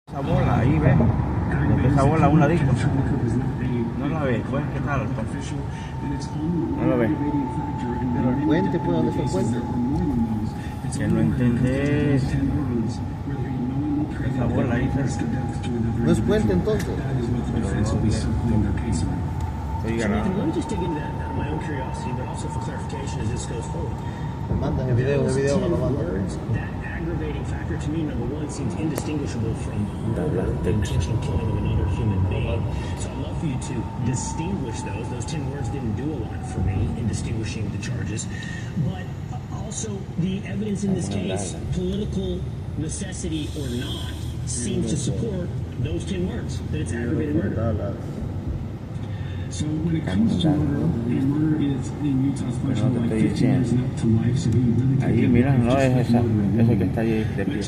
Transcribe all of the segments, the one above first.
Esa bola ahí, ¿ves? Esa bola a un ladito. No la ves, pues, ¿qué tal? No la ves. Pero el puente, pues, ¿dónde está el puente? Que no entendés. Esa bola ahí, ¿sabes? ¿No es puente entonces? Estoy ganando. Let me just dig into that out of my own curiosity, but also for clarification as this goes forward. Manda el video me lo manda. That aggravating factor to me, number one, seems indistinguishable from the intentional killing of another human being. So I'd love for you to distinguish those. Those 10 words didn't do a lot for me in distinguishing the charges. But also, the evidence in this case, political necessity or not, seems to support those 10 words, that it's aggravated murder. So when it comes to murder, and murder is in Utah's question like 50 years and up to life, so he really Ahí, mira, no es esa, ese que está ahí de pie.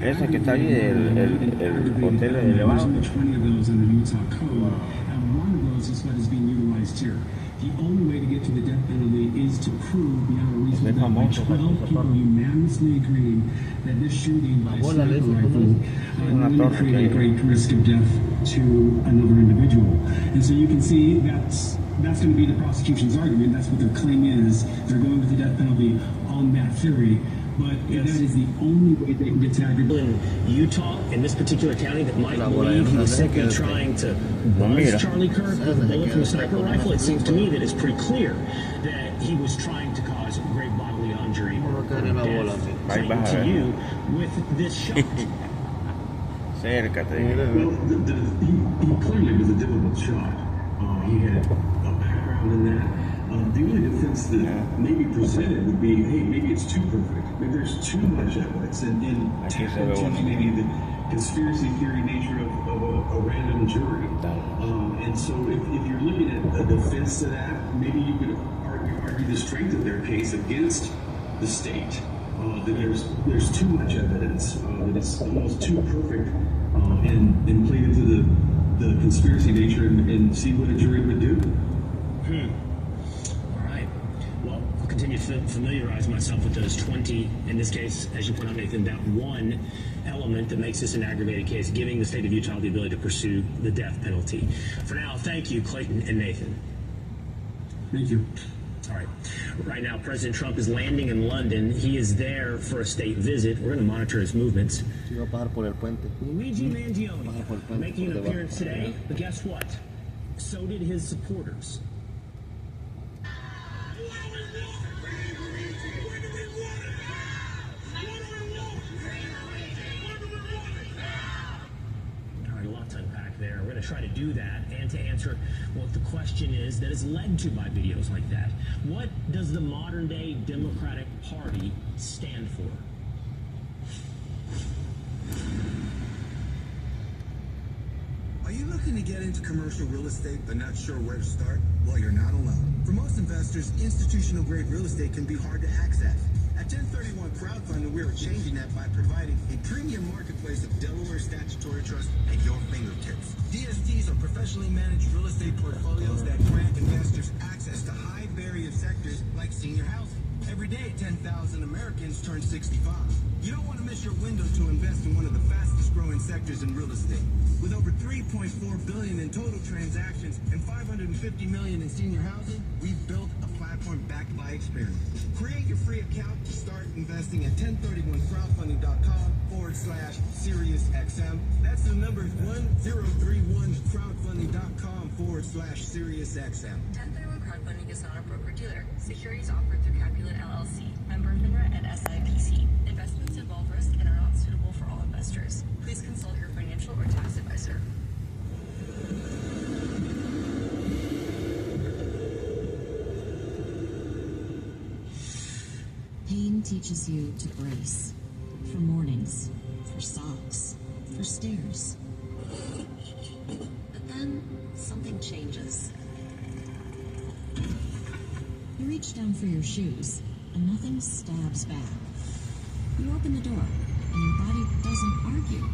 Ese que está ahí, el hotel elevado. 20 of those in the Utah code, and one of those is what is being utilized here. The only way to get to the death penalty is to prove beyond a reasonable doubt by 12 people unanimously agreeing that this shooting by a sniper rifle really created a great risk of death to another individual. And so you can see that's going to be the prosecution's argument. That's what their claim is. They're going with the death penalty on that theory. But that is the only way they can get to aggravated. In Utah, in this particular county, that might believe he was simply trying to buzz Charlie Kirk with a bullet from a sniper rifle, it seems to me that it's pretty clear that he was trying to cause great bodily injury or death to you with this shot. Acércate. Well, he clearly was a difficult shot. He had a background in that. The only defense that maybe presented would be, hey, maybe it's too perfect. Maybe there's too much evidence in tapping into maybe the conspiracy theory nature of a random jury. And so if you're looking at a defense to that, maybe you could argue the strength of their case against the state. That there's too much evidence, that it's almost too perfect, and played into the conspiracy nature and see what a jury would do. All right. Well, I'll continue to familiarize myself with those 20, in this case, as you point out, Nathan, that one element that makes this an aggravated case, giving the state of Utah the ability to pursue the death penalty. For now, thank you, Clayton and Nathan. Thank you. All right. Right now, President Trump is landing in London. He is there for a state visit. We're going to monitor his movements. Luigi Mangione making an appearance today, but guess what? So did his supporters. There. We're going to try to do that and to answer what the question is that is led to by videos like that. What does the modern day Democratic Party stand for? Are you looking to get into commercial real estate but not sure where to start? Well, you're not alone. For most investors, institutional grade real estate can be hard to access. At 1031 Crowdfunding, we are changing that by providing a premium marketplace of Delaware statutory trust at your fingertips. DSTs are professionally managed real estate portfolios that grant investors access to high barrier sectors like senior housing. Every day, 10,000 Americans turn 65. You don't want to miss your window to invest in one of the fastest growing sectors in real estate. With over $3.4 billion in total transactions and $550 million in senior housing, we've built a platform backed by experience. Create your free account to start investing at 1031crowdfunding.com/SiriusXM. That's the number 1031crowdfunding.com/SiriusXM. 1031 Crowdfunding is not a broker-dealer. Securities offered through Capulet LLC. Member FINRA and SIPC. Investments involve risk and are not suitable for all investors. Please consult your financial or tax advisor. Pain teaches you to brace. For mornings, for socks, for stairs. But then, something changes. You reach down for your shoes, and nothing stabs back. You open the door, and your body doesn't argue.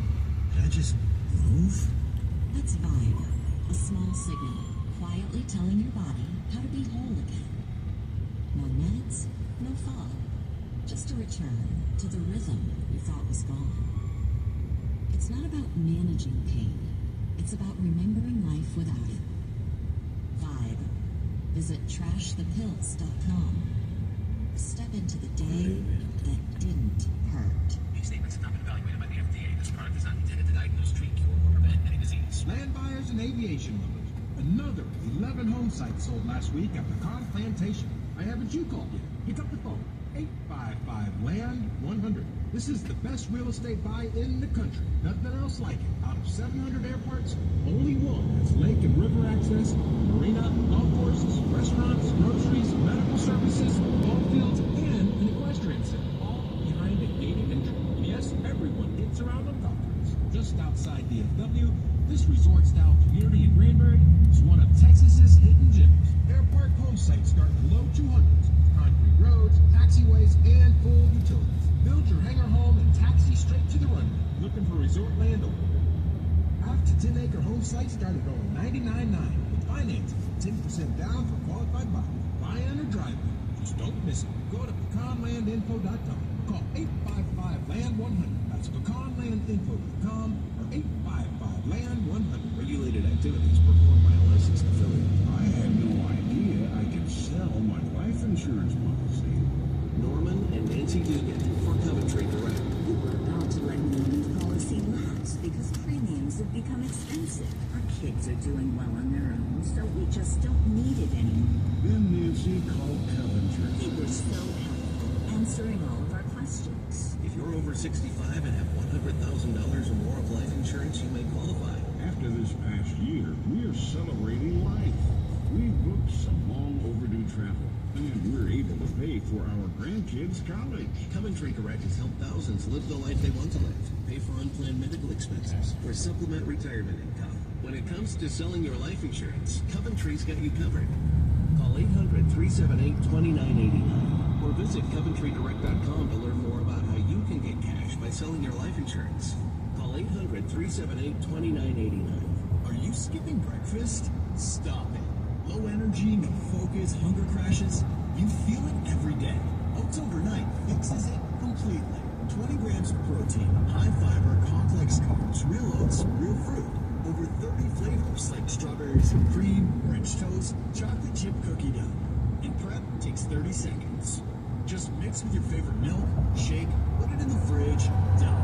Did I just move? That's Vibe, a small signal, quietly telling your body how to be whole again. No meds, no fall. Just a return to the rhythm you thought was gone. It's It's not about managing pain. It's about remembering life without it. Vibe. Visit trashthepills.com. Step into the day that didn't hurt. These statements have not been evaluated by the FDA. This product is not intended to diagnose, treat, cure, or prevent any disease. Land buyers and aviation lovers. Another 11 home sites sold last week at Pecan Plantation. I haven't you called yet. Pick up the phone. 855-LAND-100. This is the best real estate buy in the country. Nothing else like it. Out of 700 airports, only one has lake and river access, marina, golf courses, restaurants, groceries, medical services, ball fields, and an equestrian center. All behind a gated entry. And yes, everyone gets around on golf carts. Just outside DFW, this resort-style community in Granbury is one of Texas's hidden gems. Airpark home sites start in the low 200s. Concrete roads, taxiways, and full utilities. Build your hangar home and taxi straight to the runway. Looking for resort land over? Half to 10-acre home sites start at only $99.9 with financing 10% down for qualified buyers. Buy in or drive in. Just don't miss it. Go to pecanlandinfo.com. Call 855-LAND-100. That's pecanlandinfo.com or 855-LAND-100. Regulated activities performed by a licensed affiliate. I had no idea I could sell my life insurance policy. Norman and Nancy Dugan for Coventry Direct. We were about to let Norman's policy lapse because premiums have become expensive. Our kids are doing well on their own, so we just don't need it anymore. Then Nancy called Coventry. They were so helpful, answering all of our questions. If you're over 65 and have $100,000 or more of life insurance, you may qualify. After this past year, we are celebrating life. We booked some long overdue travel, and we're able to pay for our grandkids' college. Coventry Direct has helped thousands live the life they want to live, pay for unplanned medical expenses, or supplement retirement income. When it comes to selling your life insurance, Coventry's got you covered. Call 800-378-2989 or visit coventrydirect.com to learn more about how you can get cash by selling your life insurance. Call 800-378-2989. Are you skipping breakfast? Stop it. Low energy, no focus, hunger crashes. You feel it every day. Oats Overnight fixes it completely. 20 grams of protein, high fiber, complex carbs, real oats, real fruit. Over 30 flavors like strawberries and cream, French toast, chocolate chip cookie dough. And prep takes 30 seconds. Just mix with your favorite milk, shake, put it in the fridge, done.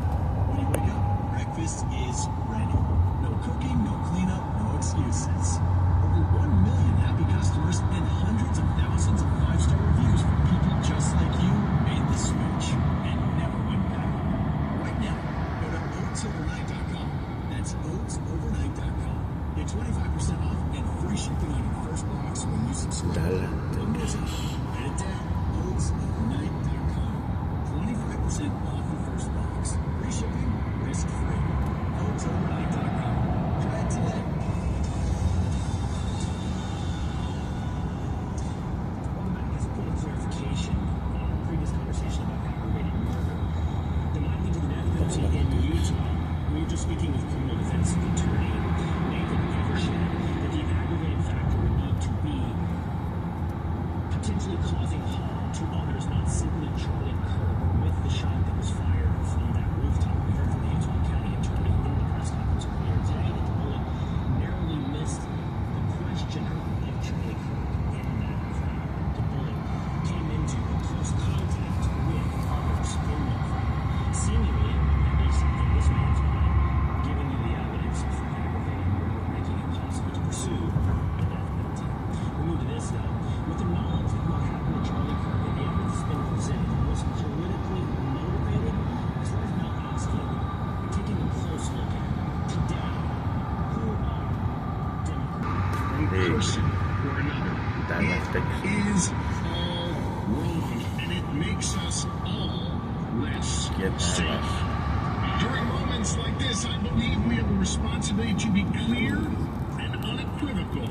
When you wake up, breakfast is ready. No cooking, no cleanup, no excuses. Over 1 million happy customers and hundreds of thousands of 5-star reviews from people just like you made the switch and never went back. Right now, go to oatsovernight.com. That's oatsovernight.com. Get 25% off and free shipping on your first box when you subscribe. Don't miss it. Write it down. oatsovernight.com. 25% off your first box. Free shipping, risk free. oatsovernight.com. Try it today. Welcome back. As a point of clarification on our previous conversation about aggravated murder, that might lead to the death penalty in Utah. We were just speaking with criminal defense attorney Nathan Evershed that the aggravating factor would need to be potentially causing harm to others, not simply Charlie Kirk with the shot that was fired from that rooftop. We heard from the Utah County attorney in the press conference earlier today that the bullet narrowly missed the questioner of Charlie Kirk in that crowd. The bullet came into close contact with others in the crowd, seemingly, at least in this man's mind, giving you the evidence for aggravated murder, making it possible to pursue the death penalty. We move to this now. With the knowledge that what happened to Charlie Kirk and the evidence that's been presented was politically motivated, as far as Mel asking, we're taking a close look at today. Who are Democrats? One person or another. It is all wrong, and it makes us all less safe. During moments like this, I believe we have a responsibility to be clear and unequivocal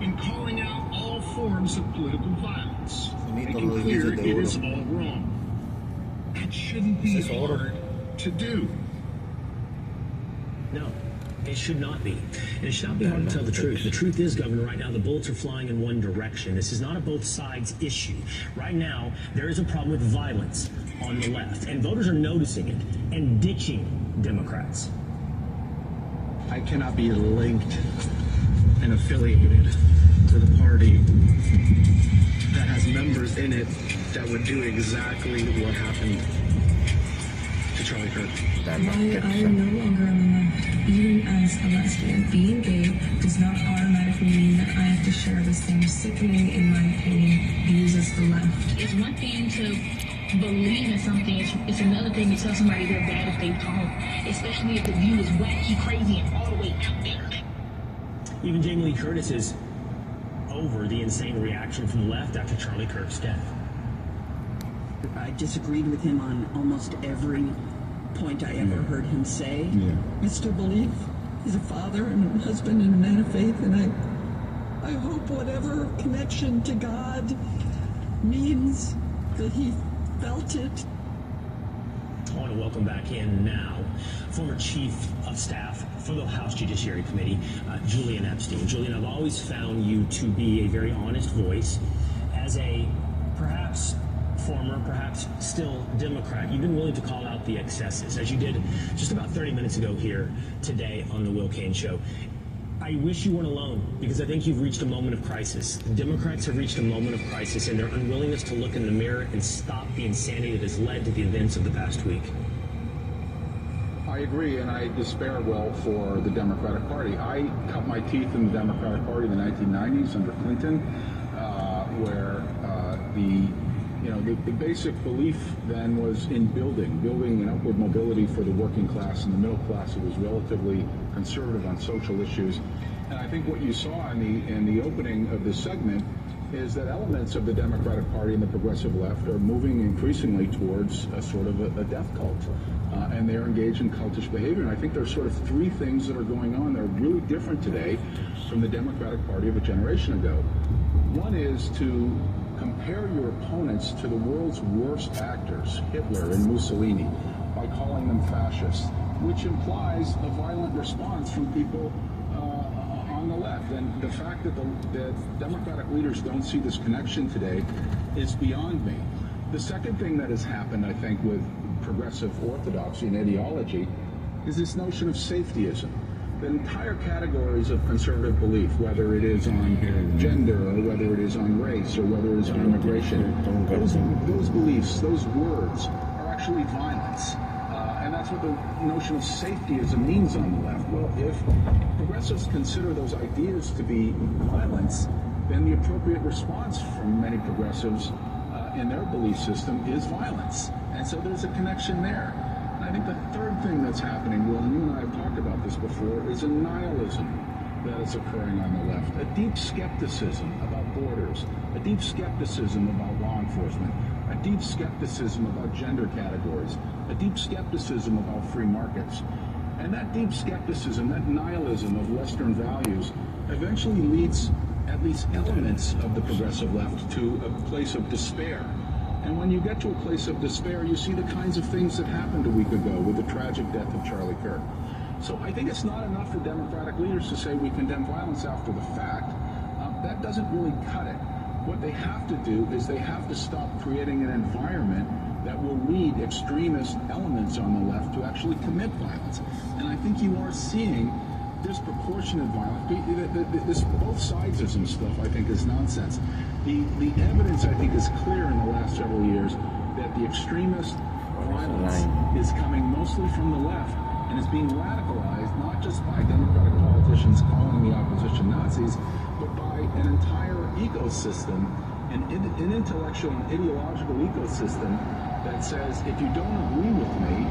in calling out all forms of political violence. Making clear it is all wrong. It shouldn't be hard to do. No, it should not be. And it should not be hard to tell the truth. The truth is, Governor, right now the bullets are flying in one direction. This is not a both sides issue. Right now, there is a problem with violence on the left, and voters are noticing it and ditching Democrats. I cannot be linked and affiliated to the party that has members in it that would do exactly what happened to Charlie Kirk. I am no longer on the left. Even as a lesbian, being gay does not automatically mean that I have to share the same sickening, in my opinion, views as the left. It's one thing to believe in something, it's another thing to tell somebody they're bad if they don't, especially if the view is wacky, crazy, and all the way out there. Even Jamie Lee Curtis is over the insane reaction from the left after Charlie Kirk's death. I disagreed with him on almost every point I ever heard him say. I still believe he's a father and a husband and a man of faith, and I hope whatever connection to God means that he felt it. I want to welcome back in now former Chief of Staff for the House Judiciary Committee, Julian Epstein. Julian, I've always found you to be a very honest voice. As a perhaps former, perhaps still Democrat, you've been willing to call out the excesses, as you did just about 30 minutes ago here today on the Will Cain Show. I wish you weren't alone, because I think you've reached a moment of crisis. The Democrats have reached a moment of crisis in their unwillingness to look in the mirror and stop the insanity that has led to the events of the past week. I agree, and I despair well for the Democratic Party. I cut my teeth in the Democratic Party in the 1990s under Clinton, where the basic belief then was in building an upward mobility for the working class and the middle class. It was relatively conservative on social issues. And I think what you saw in the opening of this segment is that elements of the Democratic Party and the progressive left are moving increasingly towards a sort of a death cult. And they're engaged in cultish behavior. And I think there's sort of three things that are going on that are really different today from the Democratic Party of a generation ago. One is to compare your opponents to the world's worst actors, Hitler and Mussolini, by calling them fascists, which implies a violent response from people on the left. And the fact that the Democratic leaders don't see this connection today is beyond me. The second thing that has happened, I think, with progressive orthodoxy and ideology is this notion of safetyism. The entire categories of conservative belief, whether it is on gender or whether it is on race or whether it is on immigration, those beliefs, those words are actually violence. And that's what the notion of safetyism means on the left. Well, if progressives consider those ideas to be violence, then the appropriate response from many progressives in their belief system is violence. And so there's a connection there. And I think the third thing that's happening, Will, and you and I have talked about this before, is a nihilism that is occurring on the left. A deep skepticism about borders, a deep skepticism about law enforcement, a deep skepticism about gender categories, a deep skepticism about free markets. And that deep skepticism, that nihilism of Western values, eventually leads at least elements of the progressive left to a place of despair. And when you get to a place of despair, you see the kinds of things that happened a week ago with the tragic death of Charlie Kirk. So I think it's not enough for Democratic leaders to say we condemn violence after the fact. That doesn't really cut it. What they have to do is they have to stop creating an environment that will lead extremist elements on the left to actually commit violence. And I think you are seeing disproportionate violence. This both sidesism stuff, I think, is nonsense. The evidence, I think, is clear in the last several years that the extremist violence is coming mostly from the left and is being radicalized not just by Democratic politicians calling the opposition Nazis, but by an entire ecosystem, an intellectual and ideological ecosystem that says, if you don't agree with me,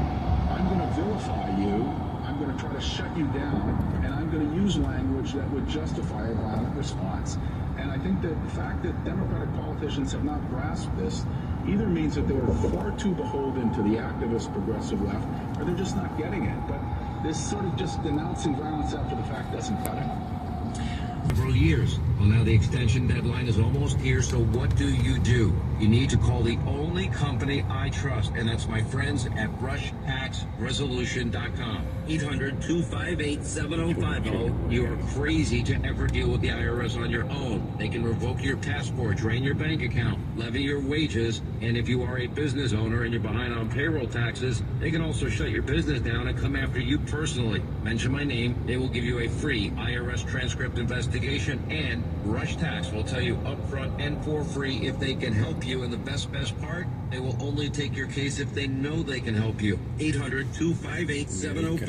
I'm going to vilify you, I'm going to try to shut you down, and I'm going to use language that would justify a violent response. And I think that the fact that Democratic politicians have not grasped this either means that they're far too beholden to the activist progressive left, or they're just not getting it. But this sort of just denouncing violence after the fact doesn't cut it. For years. Well, now the extension deadline is almost here, so what do you do? you need to call the only company I trust, and that's my friends at RushTaxResolution.com. 800-258-7050. You are crazy to ever deal with the IRS on your own. They can revoke your passport, drain your bank account, levy your wages, and if you are a business owner and you're behind on payroll taxes, they can also shut your business down and come after you personally. Mention my name, they will give you a free IRS transcript investigation, and Rush Tax will tell you upfront and for free if they can help you. And the best part, they will only take your case if they know they can help you. 800-258-7050.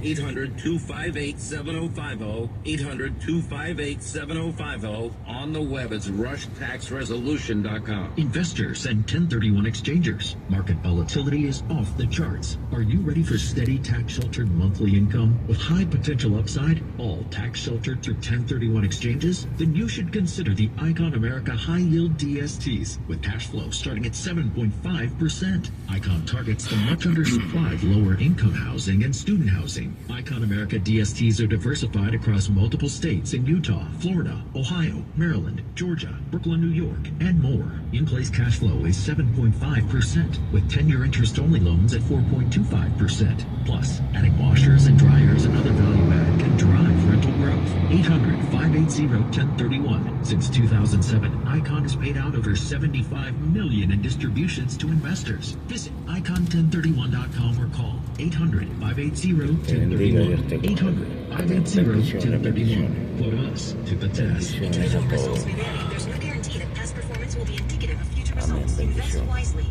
800-258-7050. 800-258-7050. On the web, it's RushTaxResolution.com. Investors and 1031 exchangers. Market volatility is off the charts. Are you ready for steady tax-sheltered monthly income with high potential upside? All tax-sheltered through 1031 exchanges? Then you should consider the Icon America High Yield DSTs with cash flow starting at 7.5%. Icon targets the much undersupplied lower income housing and student housing. Icon America DSTs are diversified across multiple states in Utah, Florida, Ohio, Maryland, Georgia, Brooklyn, New York, and more. In-place cash flow is 7.5% with 10-year interest-only loans at 4.25%. Plus, adding washers and dryers and other value add can drive rental growth. 800-580-1031. Since 2007, Icon has paid out over $75 million in distributions to investors. Visit icon1031.com or call 800-580-1031. 800-580-1031. Put us to the test. Individual results may vary. There's no guarantee that past performance will be indicative of future results. Invest wisely.